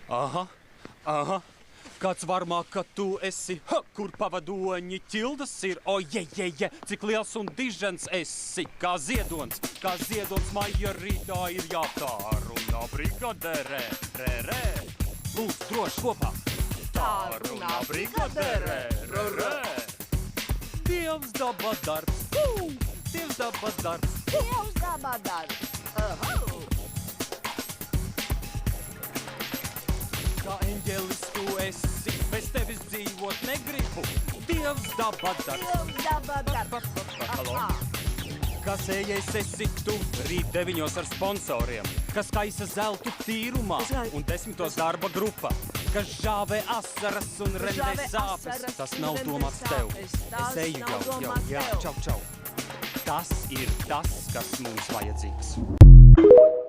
Aha. Kāds varmāk, ka tu esi, kur pavadoņi ķildas ir, cik liels un dižens esi, kā ziedonis maija rītā ir jātārunā brigadere, re. Lūdzu, droši kopā. Tārunā brigadere, re. Dievs daba darbs, Dievs daba darbs. Dievs daba darbs. Kā eņģelis tu esi, bez tevis dzīvot negribu. Dievs daba darbs. Dievs daba darbs. Kas ejais esi tu, rīt 9 ar sponsoriem, kas kaisa zeltu tīrumā un 10 darba grupa, kas žāvē asaras un rendē sāpes. Tas nav domāts tev. Es eju jau, jā, čau. Tas ir tas, kas mums vajadzīgs.